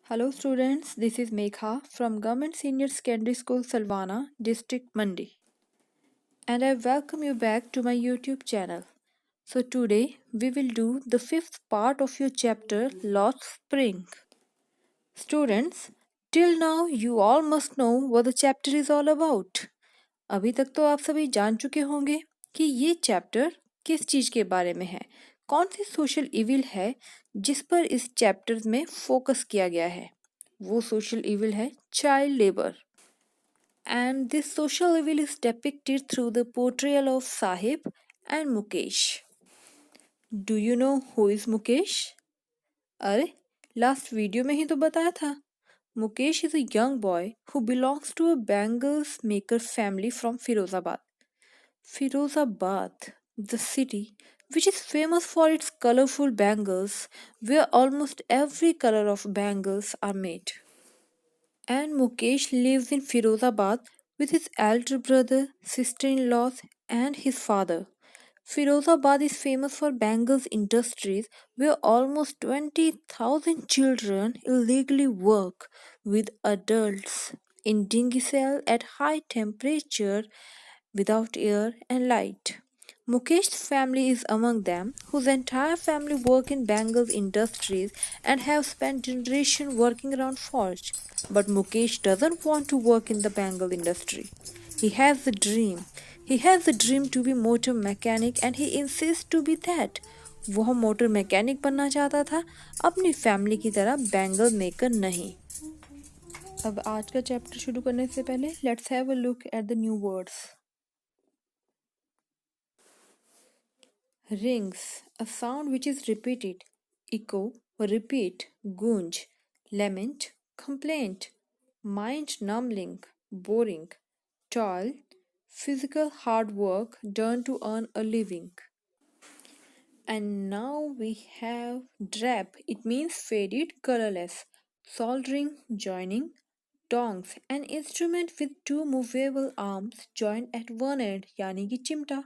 Hello students, this is Megha from Government Senior Secondary School Salwana, District Mandi, and I welcome you back to my YouTube channel. So today we will do the fifth part of your chapter Lost Spring. Students, till now you all must know what the chapter is all about. अभी तक तो आप सभी जान चुके होंगे कि ये चैप्टर किस चीज़ के बारे में है, कौन सी सोशल इविल है जिस पर इस चैप्टर में फोकस किया गया है। वो सोशल इविल है child labour, and this social evil is depicted through the portrayal of Sahib and Mukesh. Do you know who is Mukesh? अरे लास्ट वीडियो में ही तो बताया था। Mukesh is a young boy who belongs to a bangles maker family from Firozabad. Firozabad, the city which is famous for its colorful bangles, where almost every color of bangles are made. And Mukesh lives in Firozabad with his elder brother, sister-in-laws, and his father. Firozabad is famous for bangles industries where almost 20,000 children illegally work with adults in dingy cell at high temperature without air and light. Mukesh's family is among them, whose entire family work in Bangals industries and have spent generations working around forge. But Mukesh doesn't want to work in the Bengal industry. He has a dream. He has a dream to be motor mechanic and he insists to be that. वह motor mechanic बनना चाहता था, अपनी family की तरह bangle maker नहीं। अब आज का चैप्टर शुरू करने से पहले let's have a look at the new words. Rings, a sound which is repeated, echo, repeat, gunj, lament, complaint, mind numbing, boring, toil, physical hard work done to earn a living. And now we have drab, it means faded, colorless, soldering, joining, tongs, an instrument with two movable arms joined at one end, yani ki chimta.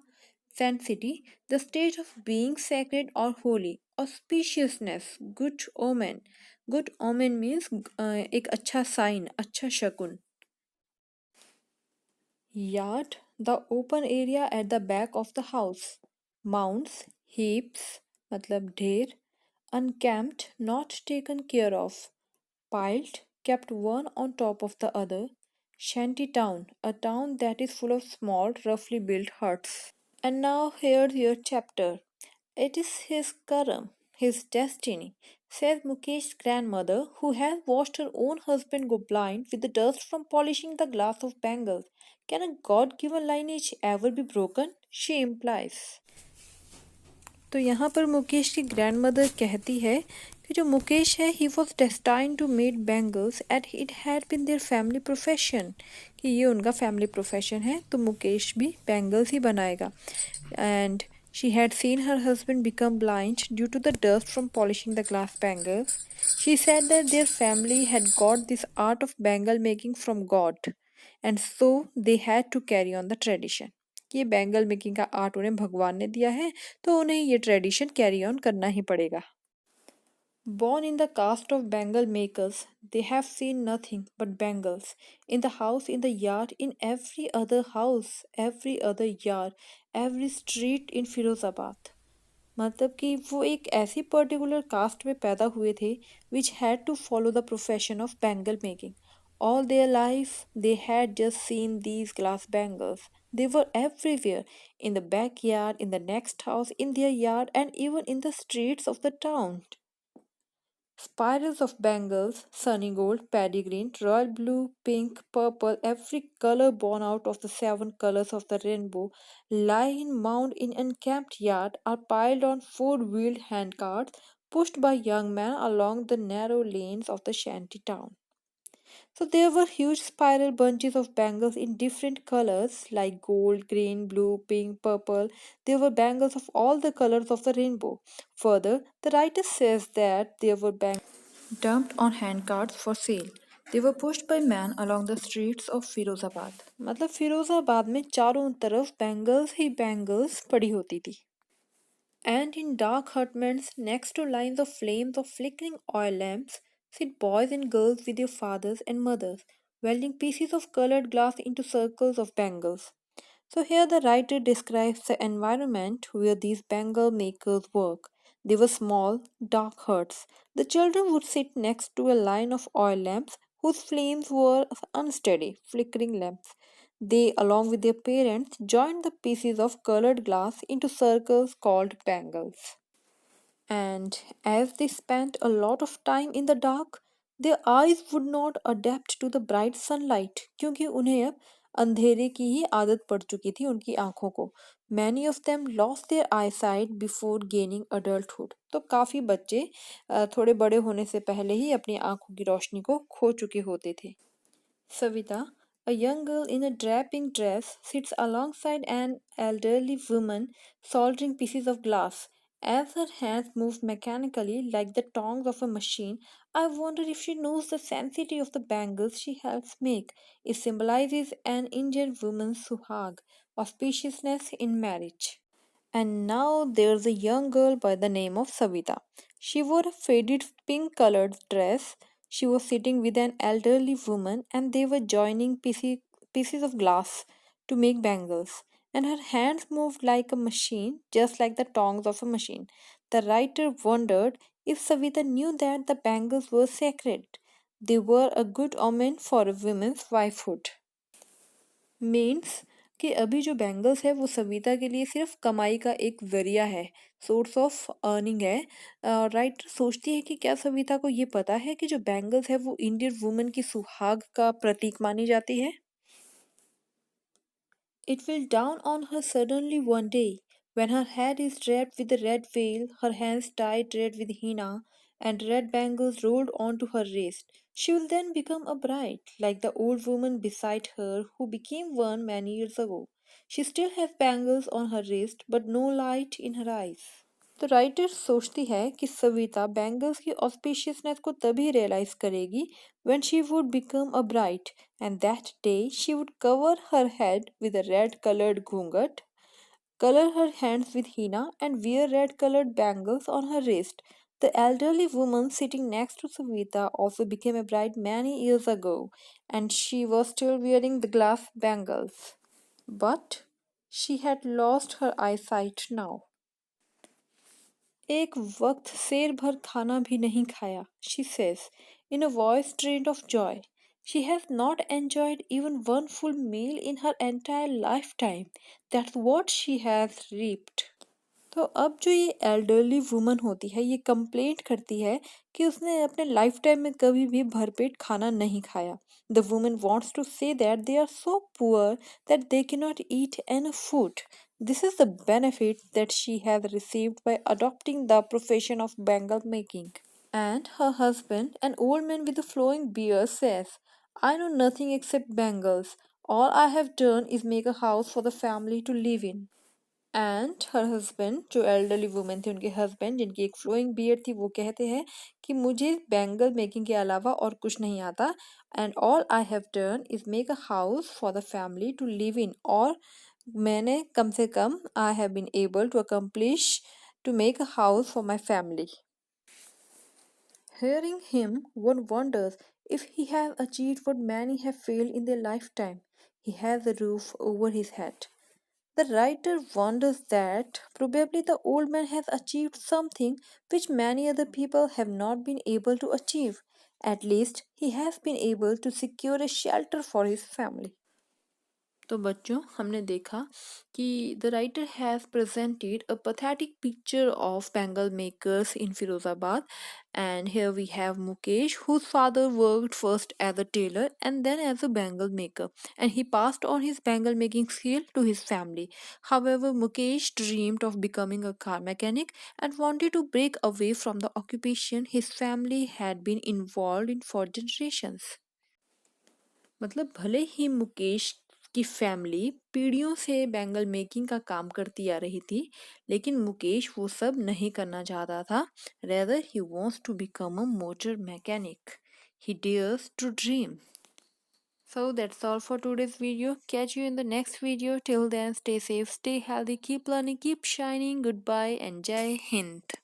Sanctity, the state of being sacred or holy. Auspiciousness, good omen. Good omen means एक अच्छा sign, अच्छा शकुन. Yard, the open area at the back of the house. Mounds, heaps, मतलब ढेर. Uncamped, not taken care of. Piled, kept one on top of the other. Shanty town, a town that is full of small, roughly built huts. And now here's your chapter. It is his karam, his destiny, says Mukesh's grandmother, who has watched her own husband go blind with the dust from polishing the glass of bangles. Can a God given lineage ever be broken? She implies. तो यहाँ पर मुकेश की grandmother कहती है कि जो मुकेश है he was destined to made bangles and it had been their family profession, कि ये उनका फैमिली प्रोफेशन है तो मुकेश भी बैंगल्स ही बनाएगा. And she had seen her husband become blind due to the dust from polishing the glass bangles. She said that their family had got this art of bangle making from God, and so they had to carry on the tradition. ये bangle making का art उन्हें भगवान ने दिया है तो उन्हें ये ट्रेडिशन कैरी ऑन करना ही पड़ेगा. Born in the caste of bangle makers, they have seen nothing but bangles. In the house, in the yard, in every other house, every other yard, every street in Firozabad. मतलब कि वो एक ऐसी particular caste में पैदा हुए थे which had to follow the profession of bangle making. All their life, they had just seen these glass bangles. They were everywhere, in the backyard, in the next house, in their yard, and even in the streets of the town. Spirals of bangles, sunny gold, paddy green, royal blue, pink, purple, every color born out of the seven colors of the rainbow, lie in mound in encamped yard, are piled on four-wheeled handcarts, pushed by young men along the narrow lanes of the shanty town. So there were huge spiral bunches of bangles in different colors like gold, green, blue, pink, purple. There were bangles of all the colors of the rainbow. Further, the writer says that there were bangles dumped on handcarts for sale. They were pushed by men along the streets of Firozabad. मतलब फिरोजाबाद में चारों तरफ bangles ही bangles पड़ी होती थी. And in dark hutments next to lines of flames of flickering oil lamps, Sit boys and girls with your fathers and mothers, welding pieces of colored glass into circles of bangles. So here the writer describes the environment where these bangle makers work. They were small, dark huts. The children would sit next to a line of oil lamps whose flames were unsteady, flickering lamps. They, along with their parents, joined the pieces of colored glass into circles called bangles. And as they spent a lot of time in the dark, their eyes would not adapt to the bright sunlight क्योंकि उन्हें अब अंधेरे की ही आदत पड़ चुकी थी उनकी आंखों को. Many of them lost their eyesight before gaining adulthood. तो काफ़ी बच्चे थोड़े बड़े होने से पहले ही अपनी आंखों की रोशनी को खो चुके होते थे. Savita, a young girl in a draping dress, sits alongside an elderly woman soldering pieces of glass. As her hands move mechanically like the tongs of a machine, I wonder if she knows the sanctity of the bangles she helps make. It symbolizes an Indian woman's suhag, auspiciousness in marriage. And now there's a young girl by the name of Savita. She wore a faded pink colored dress. She was sitting with an elderly woman and they were joining pieces of glass to make bangles. And her hands moved like a machine, just like the tongs of a machine. The writer wondered if Savita knew that the bangles were sacred. They were a good omen for a woman's wifehood. Means कि अभी जो bangles है वो सविता के लिए सिर्फ कमाई का एक ज़रिया है, सोर्स ऑफ अर्निंग है. राइटर सोचती है कि क्या सविता को ये पता है कि जो बैंगल्स है वो इंडियन वुमेन की सुहाग का प्रतीक मानी जाती है. It will dawn on her suddenly one day, when her head is draped with a red veil, her hands tied red with henna, and red bangles rolled onto her wrist. She will then become a bride, like the old woman beside her who became one many years ago. She still has bangles on her wrist, but no light in her eyes. तो writer सोचती है कि Savita bangles की auspiciousness को तभी realise करेगी when she would become a bride, and that day she would cover her head with a red colored ghungat, color her hands with henna, and wear red colored bangles on her wrist. The elderly woman sitting next to Savita also became a bride many years ago, and she was still wearing the glass bangles. But she had lost her eyesight now. एक वक्त शेर भर खाना भी नहीं खाया, she says, in a voice drained of joy. She has not enjoyed even one full meal in her entire lifetime. That's what she has reaped. तो अब जो ये एल्डरली वुमन होती है ये कंप्लेंट करती है कि उसने अपने लाइफ टाइम में कभी भी भरपेट खाना नहीं खाया. The woman wants to say that they are so poor that they can not eat enough food. This is the benefit that she has received by adopting the profession of bangle making. And her husband, an old man with a flowing beard, says, I know nothing except bangles. All I have done is make a house for the family to live in. And her husband जो elderly women थे उनके husband जिनकी एक flowing beard थी वो कहते हैं कि मुझे बैंगल मेकिंग के अलावा और कुछ नहीं आता. And all I have done is make a house for the family to live in. और मैंने कम से कम I have been able to accomplish to make a house for my family. Hearing him, one wonders if he has achieved what many have failed in their lifetime. He has a roof over his head. The writer wonders that probably the old man has achieved something which many other people have not been able to achieve. At least he has been able to secure a shelter for his family. तो बच्चों हमने देखा कि the writer has presented a pathetic picture of bangle makers in Firozabad. And here we have Mukesh, whose father worked first as a tailor and then as a bangle maker, and he passed on his bangle making skill to his family. However, Mukesh dreamed of becoming a car mechanic and wanted to break away from the occupation his family had been involved in for generations. मतलब भले ही मुकेश की family पीढ़ियों से bangle making का काम करती आ रही थी, लेकिन मुकेश वो सब नहीं करना चाहता था. Rather he wants to become a motor mechanic. He dares to dream. So that's all for today's video. Catch you in the next video. Till then, stay safe, stay healthy, keep learning, keep shining. Goodbye and Jai Hind.